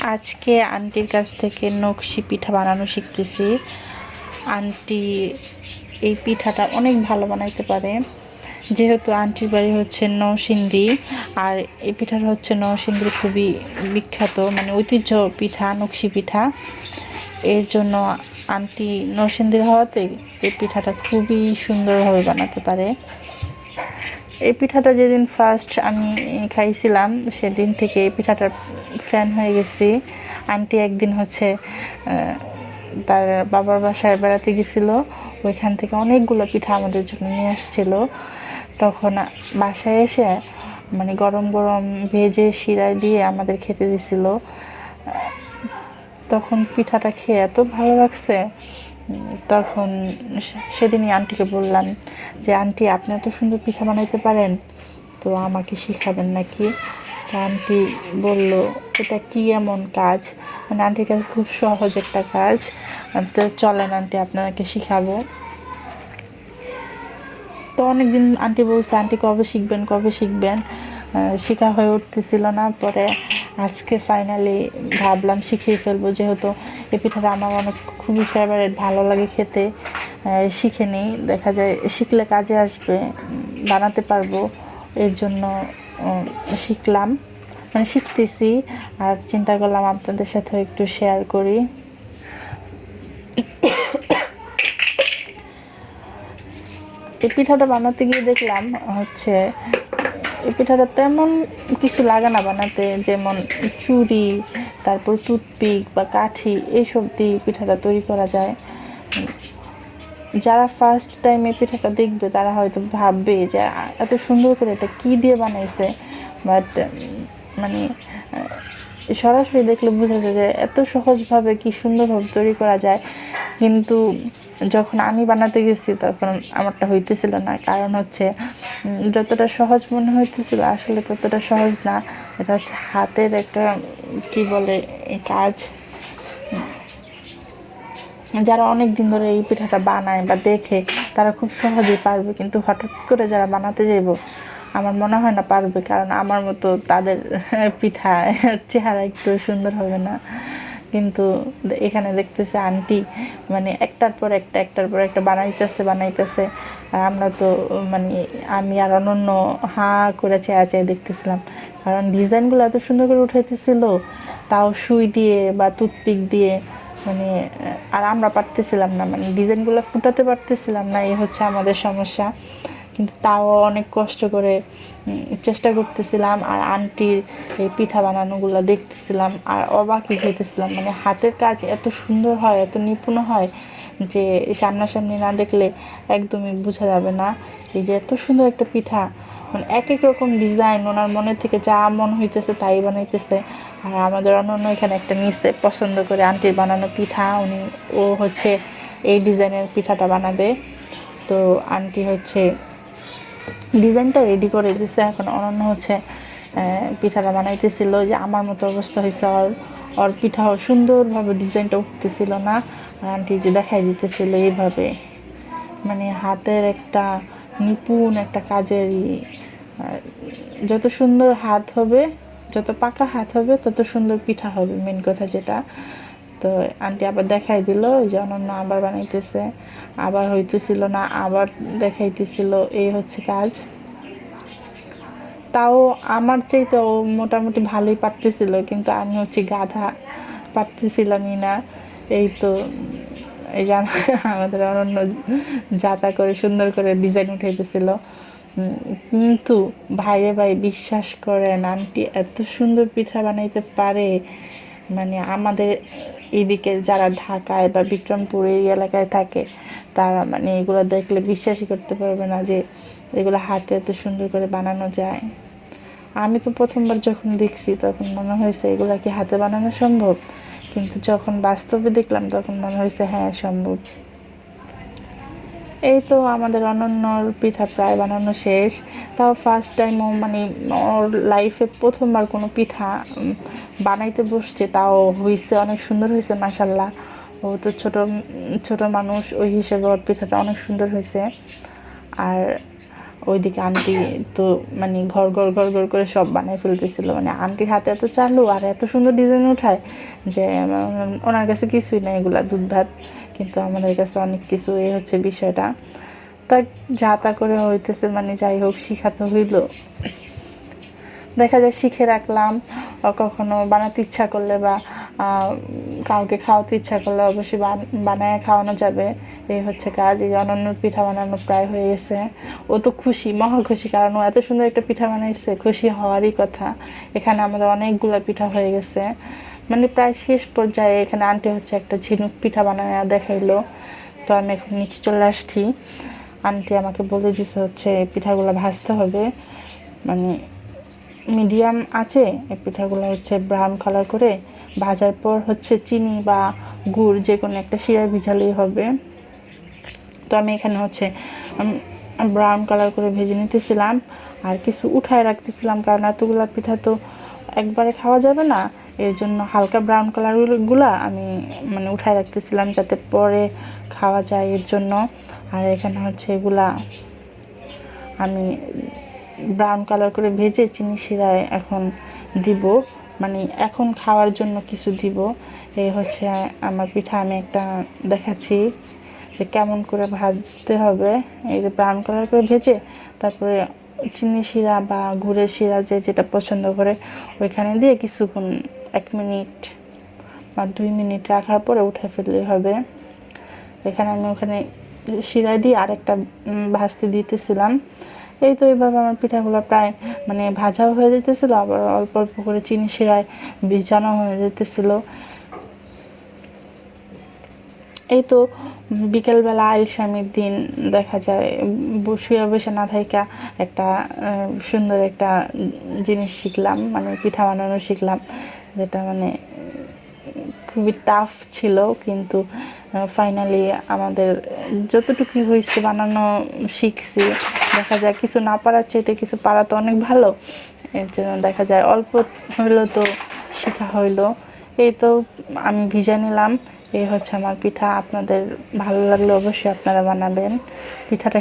আজকে আন্টির কাছ থেকে নকশি পিঠা বানানো শিখতেছি। আন্টি এই পিঠাটা অনেক ভালো বানাইতে পারে। যেহেতু আন্টির বাড়ি হচ্ছে নরসিংদী, আর এই পিঠাটা হচ্ছে নরসিংদীর খুবই বিখ্যাত, মানে ঐতিহ্য পিঠা, নকশি পিঠা। এর জন্য আন্টি নরসিংদীর হওয়াতে এই পিঠাটা খুবই সুন্দরভাবে বানাতে পারে। এই পিঠাটা যেদিন ফার্স্ট আমি খাইছিলাম সেদিন থেকে এই পিঠাটার ফ্যান হয়ে গেছি। আন্টি একদিন হচ্ছে তার বাবার বাসায় বেড়াতে গেছিলো, ওইখান থেকে অনেকগুলো পিঠা আমাদের জন্য নিয়ে আসছিলো। তখন বাসায় এসে মানে গরম গরম ভেজে শিরায় দিয়ে আমাদের খেতে দিছিল। তখন পিঠাটা খেয়ে এত ভালো লাগছে, তখন সেদিনই আন্টিকে বললাম যে আন্টি, আপনি এত সুন্দর পিঠা বানাইতে পারেন, তো আমাকে শিখাবেন নাকি? তো আন্টি বলল, এটা কি এমন কাজ, মানে আন্টির কাছে খুব সহজ একটা কাজ, তো চলেন আন্টি আপনাকে শিখাবো। তো অনেকদিন আন্টি বলছে আন্টি কবে শিখবেন কবে শিখবেন, শেখা হয়ে উঠতেছিল না। পরে আজকে ফাইনালি ভাবলাম শিখিয়ে ফেলবো, যেহেতু এই পিঠাটা আমার অনেক খুবই ফেভারিট, ভালো লাগে খেতে। শিখে নিই, দেখা যায় শিখলে কাজে আসবে, বানাতে পারবো। এর জন্য শিখলাম, মানে শিখতেছি। আর চিন্তা করলাম আপনাদের সাথেও একটু শেয়ার করি। এই পিঠাটা বানাতে গিয়ে দেখলাম হচ্ছে এই পিঠাটা তেমন কিছু লাগে না বানাতে, যেমন চুড়ি, তারপর টুথপিক বা কাঠি, এইসব দিয়ে পিঠাটা তৈরি করা যায়। যারা ফার্স্ট টাইম এই পিঠাটা দেখবে তারা হয়তো ভাববে যে এত সুন্দর করে এটা কী দিয়ে বানাইছে, বাট মানে সরাসরি দেখলে বোঝা যায় যে এত সহজভাবে কি সুন্দরভাবে তৈরি করা যায়। কিন্তু যখন আমি বানাতে গেছি তখন আমারটা হইতেছিল না, কারণ হচ্ছে যতটা সহজ মনে হইতেছিল আসলে ততটা সহজ না। এটা হচ্ছে হাতের একটা কি বলে কাজ। যারা অনেক দিন ধরে এই পিঠাটা বানায় বা দেখে তারা খুব সহজেই পারবে, কিন্তু হঠাৎ করে যারা বানাতে যাইব আমার মনে হয় না পারবে, কারণ আমার মতো তাদের পিঠা চেহারা একটু সুন্দর হবে না। কিন্তু এখানে দেখতেছে আন্টি মানে একটার পর একটা বানাইতেছে। আর আমরা তো মানে আমি আর অনন্য হাঁ করে চেয়ে চেয়ে দেখতেছিলাম, কারণ ডিজাইনগুলো এত সুন্দর করে উঠাইতেছিল, তাও সুই দিয়ে বা টুথপিক দিয়ে। মানে আর আমরা পারতেছিলাম না, মানে ডিজাইনগুলো ফুটাতে পারতেছিলাম না, এই হচ্ছে আমাদের সমস্যা। কিন্তু তাও অনেক কষ্ট করে চেষ্টা করতেছিলাম, আর আন্টির এই পিঠা বানানোগুলো দেখতেছিলাম আর অবাকই হইতেছিলাম। মানে হাতের কাজ এত সুন্দর হয়, এত নিপুণ হয় যে সামনাসামনি না দেখলে একদমই বোঝা যাবে না। এই যে এত সুন্দর একটা পিঠা, মানে এক এক রকম ডিজাইন, ওনার মনে থেকে যা মন হইতেছে তাই বানাইতেছে। আর আমাদের অন্য এখানে একটা নিচে পছন্দ করে আন্টির বানানো পিঠা, ও হচ্ছে এই ডিজাইনের পিঠাটা বানাবে। তো আন্টি হচ্ছে ডিজাইনটা রেডি করে দিছে, এখন অনন্য হচ্ছে পিঠাটা বানাইতেছিল। যে আমার মতো অবস্থা হয়েছে, ওর পিঠাও সুন্দরভাবে ডিজাইনটা উঠতেছিল না, আর আন্টি যে দেখাই দিতেছিল এইভাবে। মানে হাতের একটা নিপুণ একটা কাজের যত সুন্দর হাত হবে, যত পাকা হাত হবে তত সুন্দর পিঠা হবে, মেন কথা যেটা। তো আন্টি আবার দেখাই দিল, ওই যে অনন্য আবার বানাইতেছে, আবার হইতেছিল না, আবার দেখাইতেছিল, এই হচ্ছে কাজ। তাও আমার চাইতে ও মোটামুটি ভালোই পারতেছিল, কিন্তু আমি হচ্ছে গাধা, পারতেছিলামই না। এই তো এই যে আমাদের অনন্য যাতা করে সুন্দর করে ডিজাইন উঠাইতেছিল। কিন্তু ভাইরে ভাই, বিশ্বাস করেন আন্টি এত সুন্দর পিঠা বানাইতে পারে, মানে আমাদের এদিকে যারা ঢাকায় বা বিক্রমপুর এই এলাকায় থাকে তারা মানে এগুলো দেখলে বিশ্বাসই করতে পারবে না যে এগুলো হাতে এত সুন্দর করে বানানো যায়। আমি তো প্রথমবার যখন দেখছি তখন মনে হয়েছে এগুলো কি হাতে বানানো সম্ভব, কিন্তু যখন বাস্তবে দেখলাম তখন মনে হয়েছে হ্যাঁ সম্ভব। এই তো আমাদের অনন্যর পিঠা প্রায় বানানো শেষ। তাও ফার্স্ট টাইম ও মানে ওর লাইফে প্রথমবার কোনো পিঠা বানাইতে বসছে, তাও হয়েছে, অনেক সুন্দর হয়েছে মাশাল্লাহ। ও তো ছোট মানুষ, ওই হিসেবে ওর পিঠাটা অনেক সুন্দর হয়েছে। আর ওইদিকে আন্টি তো মানে ঘর ঘর ঘর ঘর করে সব বানাই ফেলতেছিল, মানে আন্টির হাতে এত চালু আর এত সুন্দর ডিজাইন উঠায় যে ওনার কাছে কিছুই না এগুলা দুধ ভাত, কিন্তু আমাদের কাছে অনেক কিছু। এই হচ্ছে বিষয়টা। তা যা তা করে হইতেছে, মানে যাই হোক শিখাতে হইল, দেখা যায় শিখে রাখলাম। কখনো বানাতে ইচ্ছা করলে বা কাউকে খাওয়াতে ইচ্ছা করলে অবশ্যই বানায় খাওয়ানো যাবে। এই হচ্ছে কাজ। এই অনন্যর পিঠা বানানো প্রায় হয়ে গেছে। ও তো খুশি, মহা খুশি, কারণ ও এত সুন্দর একটা পিঠা বানাইছে, খুশি হওয়ারই কথা। এখানে আমাদের অনেকগুলো পিঠা হয়ে গেছে, মানে প্রায় শেষ পর্যায়ে। এখানে আন্টি হচ্ছে একটা ঝিনুক পিঠা বানায় দেখাইলো, তো আমি এখন নিচে চলে আসছি। আন্টি আমাকে বলে দিছে হচ্ছে এই পিঠাগুলো ভাজতে হবে, মানে মিডিয়াম আছে। এই পিঠাগুলো হচ্ছে ব্রাউন কালার করে ভাজার পর হচ্ছে চিনি বা গুড় যে কোনো একটা শিরায় ভিজালেই হবে। তো আমি এখানে হচ্ছে ব্রাউন কালার করে ভেজে নিতেছিলাম আর কিছু উঠায় রাখতেছিলাম, কারণ এতগুলো পিঠা তো একবারে খাওয়া যাবে না। এর জন্য হালকা ব্রাউন কালারগুলো আমি মানে উঠায় রাখতেছিলাম যাতে পরে খাওয়া যায় এর জন্য। আর এখানে হচ্ছে এগুলা আমি ব্রাউন কালার করে ভেজে চিনি শিরায় এখন দিব, মানে এখন খাওয়ার জন্য কিছু দিব। এই হচ্ছে আমার পিঠা। আমি একটা দেখাচ্ছি যে কেমন করে ভাজতে হবে। এই যে ব্রাউন কালার করে ভেজে তারপরে চিনি শিরা বা গুড়ের শিরা যে যেটা পছন্দ করে ওইখানে দিয়ে কিছুক্ষণ 1 মিনিট বা 2 মিনিট রাখার পরে উঠে ফেললেই হবে। এখানে আমি ওখানে শিরা দিয়ে আরেকটা ভাজতে দিতেছিলাম। এই তো এইভাবে আমার পিঠাগুলো প্রায় মানে ভাজাও হয়ে যেতেছিলো, আবার অল্প অল্প করে চিনি শিরায় ভিজানো হয়ে যেতেছিলো। এই তো বিকেলবেলা আইলস্বামীর দিন দেখা যায় শুয়ে বসে না থাইকা একটা সুন্দর একটা জিনিস শিখলাম, মানে পিঠা বানানো শিখলাম, যেটা মানে খুবই টাফ ছিল, কিন্তু ফাইনালি আমাদের যতটুকু হয়েছে বানানো শিখছি। দেখা যায় কিছু না পারার চাইতে কিছু পারা তো অনেক ভালো। এর জন্য দেখা যায় অল্প হইলেও তো শেখা হইলো। এই তো আমি ভিজে নিলাম। এই হচ্ছে আমার পিঠা। আপনাদের ভালো লাগলে অবশ্যই আপনারা বানাবেন পিঠাটা।